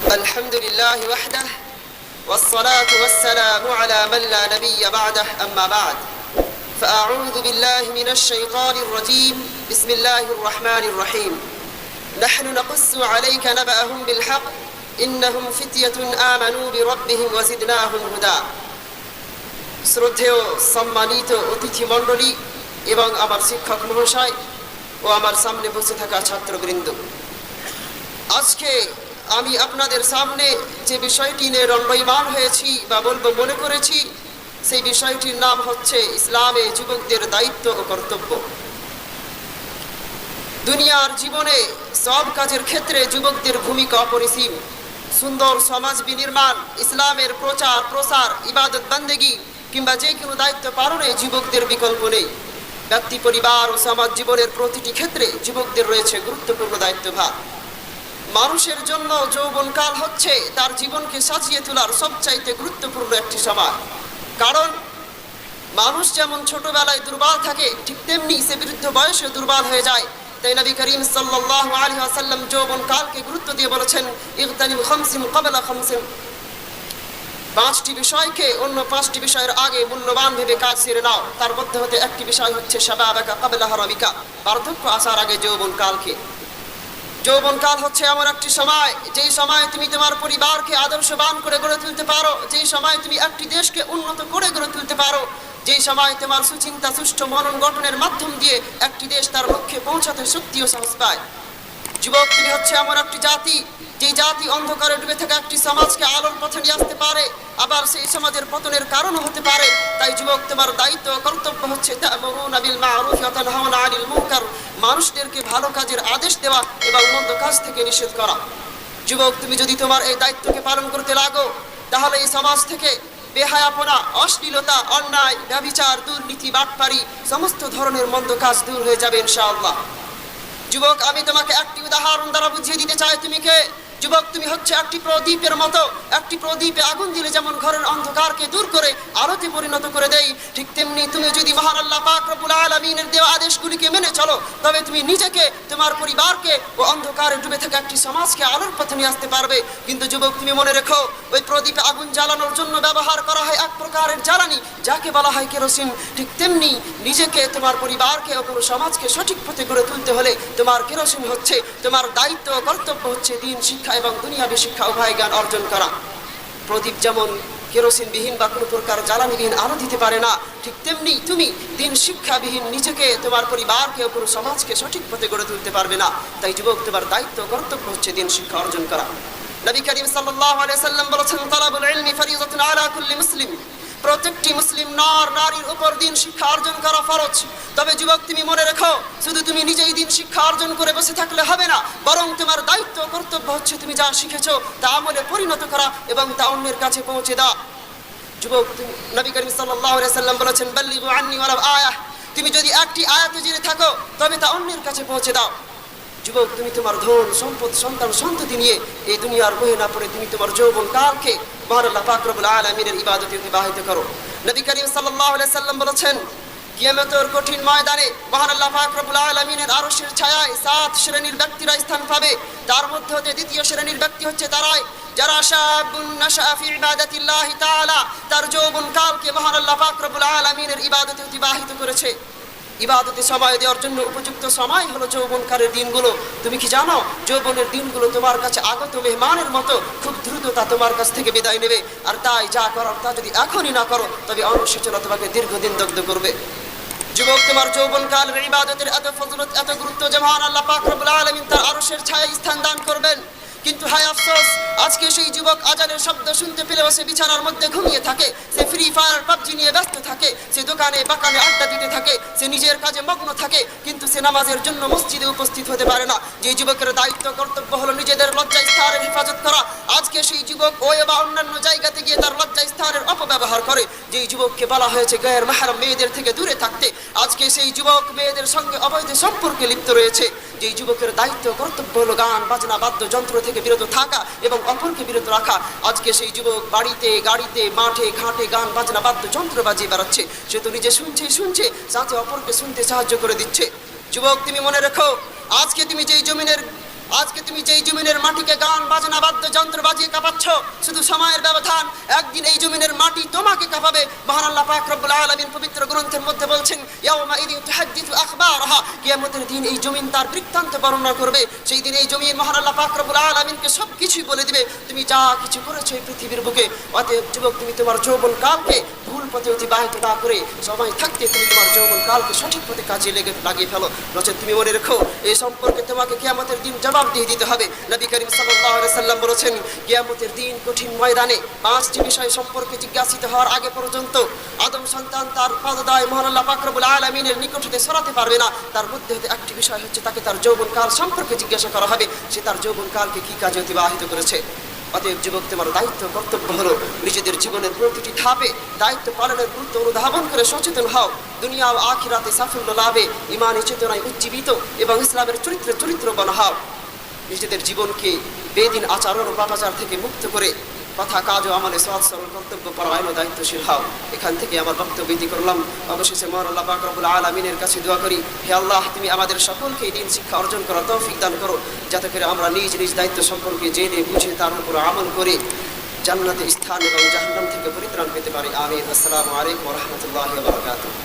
الحمد لله وحده والصلاة والسلام على من لا نبي بعده أما بعد فأعوذ بالله من الشيطان الرجيم بسم الله الرحمن الرحيم نحن نقص عليك نبأهم بالحق إنهم فتية آمنوا بربهم وزدناهم هدى শ্রদ্ধেয় সম্মানিত অতিথি মণ্ডলী এবং আমার শিক্ষক মহাশয় ও আমার সামনে বসে থাকা ছাত্রবৃন্দ, আজকে আমি আপনাদের সামনে যে বিষয়টি নিয়ে রণ্ডয়মান হয়েছি বা বলবো মনে করেছি, সেই বিষয়টির নাম হচ্ছে ইসলামে যুবকদের দায়িত্ব ও কর্তব্য। দুনিয়ার জীবনে সব কাজের ক্ষেত্রে যুবকদের ভূমিকা অপরিসীম। সুন্দর সমাজ বিনির্মাণ, ইসলামের প্রচার প্রসার, ইবাদত বান্দেগী কিংবা যে কোনো দায়িত্ব পালনে যুবকদের বিকল্প নেই। ব্যক্তি, পরিবার ও সমাজ জীবনের প্রতিটি ক্ষেত্রে যুবকদের রয়েছে গুরুত্বপূর্ণ দায়িত্বভার। মানুষের জন্য যৌবনকাল হচ্ছে তার জীবনকে সাজিয়ে তোলার সবচাইতে গুরুত্বপূর্ণ একটি সময়। কারণ মানুষ যেমন ছোটবেলায় দুর্বল থাকে, ঠিক তেমনি সে বৃদ্ধ বয়সে দুর্বল হয়ে যায়। তাই নবী করিম সাল্লাল্লাহু আলাইহি ওয়াসাল্লাম যৌবনকালকে গুরুত্ব দিয়ে বলেছেন, ইগতানিম খামসিন ক্বাবলা খামসিন। পাঁচটি বিষয়কে অন্য পাঁচটি বিষয়ের আগে মূল্যবান ভেবে কাজ সেরে নাও। তার মধ্যে হতে একটি বিষয় হচ্ছে শাবাবাকা ক্বাবলা হারামিকা, বার্ধক্য আসার আগে যৌবনকালকে। যৌবনকাল হচ্ছে এমন একটি সময়, যেই সময় তুমি তোমার পরিবারকে আদর্শবান করে গড়ে তুলতে পারো, যেই সময় তুমি একটি দেশকে উন্নত করে গড়ে তুলতে পারো, যেই সময় তোমার সুচিন্তা সুষ্ঠু মনন গঠনের মাধ্যম দিয়ে একটি দেশ তার লক্ষ্যে পৌঁছাতে শক্তি ও সাহস পায়। যুবক তুমি হচ্ছে এমন একটি জাতি, যে জাতি অন্ধকারে ডুবে থাকা একটি সমাজকে আলোর পথে নিয়ে আসতে পারে, আবার সেই সমাজের পতনের কারণও হতে পারে। তাই যুবক তোমার দায়িত্ব ও কর্তব্য হচ্ছে তা'মুরুনা বিল মা'রুফ ওয়া তানহাউনা আনিল মুনকার, মানুষদেরকে ভালো কাজের আদেশ দেওয়া এবং মন্দ কাজ থেকে নিষেধ করা। যুবক তুমি যদি তোমার এই দায়িত্বকে পালন করতে লাগো, তাহলে এই সমাজ থেকে বেহায়াপনা, অশ্লীলতা, অন্যায়, ব্যভিচার, দুর্নীতি, বাটপারি, সমস্ত ধরনের মন্দ কাজ দূর হয়ে যাবে ইনশাআল্লাহ। যুবক আমি তোমাকে একটি উদাহরণ দ্বারা বুঝিয়ে দিতে চাই তুমি কে। যুবক তুমি হচ্ছে একটি প্রদীপের মতো। একটি প্রদীপে আগুন দিলে যেমন ঘরের অন্ধকারকে দূর করে আলোতে পরিণত করে দেয়, ঠিক তেমনি তুমি যদি মহান আল্লাহ পাক রব্বুল আলামিনের দেওয়া আদেশগুলিকে মেনে চলো, তবে তুমি নিজেকে, তোমার পরিবারকে ও অন্ধকারে ডুবে থাকা একটি সমাজকে আলোর পথে নিয়ে আসতে পারবে। কিন্তু যুবক তুমি মনে রেখো, ওই প্রদীপে আগুন জ্বালানোর জন্য ব্যবহার করা হয় এক প্রকারের জ্বালানি, যাকে বলা হয় কেরোসিন। ঠিক তেমনি নিজেকে, তোমার পরিবারকে ও পুরো সমাজকে সঠিক পথে গড়ে তুলতে হলে তোমার কেরোসিন হচ্ছে, তোমার দায়িত্ব ও কর্তব্য হচ্ছে দিন শিক্ষা এবং দুনিয়াবী শিক্ষা উভয় জ্ঞান অর্জন করা। প্রদীপ যেমন কেরোসিনবিহীন বা কোনো প্রকার জ্বালানিবিহীন আলো দিতে পারে না, ঠিক তেমনি তুমি দিন শিক্ষাবিহীন নিজেকে, তোমার পরিবারকে ও পুরো সমাজকে সঠিক পথে গড়ে তুলতে পারবে না। তাই যুবক তোমার দায়িত্ব কর্তব্য হচ্ছে দিন শিক্ষা অর্জন করা। নবী করিম সাল্লাল্লাহু আলাইহি সাল্লাম বলেছেন, তালাবুল ইলমি ফরিযাতুন আলা কুল্লি মুসলিম, প্রত্যেকটি মুসলিম নর নারীর উপর দিন শিক্ষা অর্জন করা ফরজ। তবে যুবক তুমি মনে রেখো, শুধু তুমি নিজেই দিন শিক্ষা অর্জন করে বসে থাকলে হবে না, বরং তোমার দায়িত্ব কর্তব্য হচ্ছে তুমি যা শিখেছো তা আমলে পরিণত করা এবং তা অন্যের কাছে পৌঁছে দাও। যুবক নবী করিম সাল্লাল্লাহু আলাইহি সাল্লাম বলেছেন, বাল্লিগু আন্নি ওয়ালাউ আয়াহ, তুমি যদি একটি আয়াত জেনে থাকো তবে তা অন্যের কাছে পৌঁছে দাও। যুবক তুমি তোমার ধন সম্পদ সন্তান সন্ততি নিয়ে এই দুনিয়ার বহে না পড়ে তুমি তোমার যৌবনকালকে মহান আল্লাহ পাক রব্বুল আলামিনের ইবাদতে অতিবাহিত করো। নবী করিম সাল্লাল্লাহু আলাইহি সাল্লাম বলেছেন, কিয়ামতের কঠিন ময়দানে মহান আল্লাহ পাক রব্বুল আলামিনের আরশের ছায়ায় 7 শ্রেণীর ব্যক্তিরা স্থান পাবে। তার মধ্যে হতে দ্বিতীয় শ্রেণীর ব্যক্তি হচ্ছে তারাই যারা শাবুন নাশা ফি ইবাদাতিল্লাহি তাআলা, তার যৌবনকালকে মহান আল্লাহ পাক রব্বুল আলামিনের ইবাদতে অতিবাহিত করেছে। ইবাদতে সময় দেওয়ার জন্য উপযুক্ত সময় হলো যৌবনকালের দিনগুলো। তুমি কি জানো, যৌবনের দিনগুলো তোমার কাছে আগত মেহমানের মতো খুব দ্রুত তা তোমার কাছ থেকে বিদায় নেবে। আর তাই যা করার তা যদি এখনই না করো, তবে অনুশোচনা তোমাকে দীর্ঘদিন দগ্ধ করবে। যুবক তোমার যৌবনকালের ইবাদতের এত ফজিলত, এত গুরুত্ব যে মহান আল্লাহ পাক রব্বুল আলামিন তার আরশের ছায়ায় স্থান দান করবেন। কিন্তু হায় আফসোস, আজকে সেই যুবক আজানের শব্দ শুনতে পেলেও সে বিছানার মধ্যে ঘুমিয়ে থাকে, সে ফ্রি ফায়ার পাবজি নিয়ে ব্যস্ত থাকে, সে দোকানে বাকানে আড্ডা দিতে থাকে, সে নিজের কাজে মগ্ন থাকে, কিন্তু সে নামাজের জন্য মসজিদে উপস্থিত হতে পারে না। যে যুবকের দায়িত্ব কর্তব্য হলো নিজেদের লজ্জা স্থানের হেফাজত করা, আজকে সেই যুবক ওই বা অন্যান্য জায়গাতে গিয়ে তার লজ্জা স্থানের অপব্যবহার করে। যেই যুবককে বলা হয়েছে গায়ের মাহরাম মেয়েদের থেকে দূরে থাকতে, আজকে সেই যুবক মেয়েদের সঙ্গে অবৈধ সম্পর্কে লিপ্ত রয়েছে। যেই যুবকের দায়িত্ব কর্তব্য হলো গান বাজনা বাদ্যযন্ত্র থেকে বিরত থাকা এবং অপরকে বিরত রাখা, আজকে সেই যুবক বাড়িতে গাড়িতে মাঠে ঘাটে গান বাজনা বাদ্যযন্ত্র বাজিয়ে বেড়াচ্ছে। সে তো নিজে শুনছে, সাথে অপরকে শুনতে সাহায্য করে দিচ্ছে। যুবক তুমি মনে রেখো, আজকে তুমি যেই জমিনের আজকে তুমি যেই জমিনের মাটিকে গান বাজনা বাদ্যযন্ত্র বাজিয়ে কাঁপাচ্ছ, শুধু সময়ের ব্যবধান, একদিন এই জমিনের মাটি তোমাকে কাঁপাবে। মহান আল্লাহ পাক রব্বুল আলামিন পবিত্র গ্রন্থের মধ্যে বলছেন, ইয়াউমা ইযিন তুহাদ্দিসু আখবারাহা, কিয়ামতের দিন এই জমিন তার বৃত্তান্ত বর্ণনা করবে। সেই দিন এই জমিন মহান আল্লাহ পাক রব্বুল আলামিনকে সব কিছুই বলে দিবে, তুমি যা কিছু করেছো এই পৃথিবীর বুকে। অতএব যুবক, তুমি তোমার যৌবন কালকে ভুল পথে অতিবাহিত না করে সময় থাকতে তুমি তোমার যৌবন কালকে সঠিক পথে কাজে লাগিয়ে ফেলো। নচেত তুমি মনে রেখো, এই সম্পর্কে তোমাকে কিয়ামতের দিন জবাব দিয়ে দিতে হবে। নবী করিম সাল্লাল্লাহু আলাইহি সাল্লাম বলেছেন, কিয়ামতের দিন কঠিন ময়দানে 5টি বিষয় সম্পর্কে জিজ্ঞাসিত হওয়ার আগে পর্যন্ত আদম সন্তান তার পদদায় মহান আল্লাহ পাক রব্বুল আলামিনের নিকট হতে সরাতে পারবে না। তার মধ্যে হতে একটি বিষয় হচ্ছে, তাকে তার যৌবনকাল সম্পর্কে জিজ্ঞাসা করা হবে, সে তার যৌবনকালকে কি কাজে অতিবাহিত করেছে। অতএব যুবক, তোমার দায়িত্ব কর্তব্য হলো নিজেদের জীবনের প্রতিটি ধাপে দায়িত্ব পালনের গুরুত্ব অনুধাবন করে সচেতন হও। দুনিয়া ও আখিরাতে সাফল্য লাভে ইমানি চেতনায় উজ্জীবিত এবং ইসলামের চরিত্রবান হও। নিজেদের জীবনকে বেদিন আচরণ ও পাপাচার থেকে মুক্ত করে কথা কাজ ও আমলে সৎ সরল কর্তব্য পরায়ণ ও দায়িত্বশীল হও। এখান থেকে আমার বক্তব্য ইতি করলাম। অবশেষে মহান আল্লাহ পাক রব্বুল আলামিনের কাছে দোয়া করি, হে আল্লাহ, তুমি আমাদের সকলকে এই দিন শিক্ষা অর্জন করার তৌফিক দান করো, যাতে করে আমরা নিজ নিজ দায়িত্ব সম্পর্কে জেনে বুঝে তার উপর আমল করে জান্নাতে স্থান এবং জাহান্নাম থেকে পরিত্রাণ পেতে পারি। আমিন। আসসালামু আলাইকুম ওয়া রাহমাতুল্লাহি ওয়া বারাকাতুহু।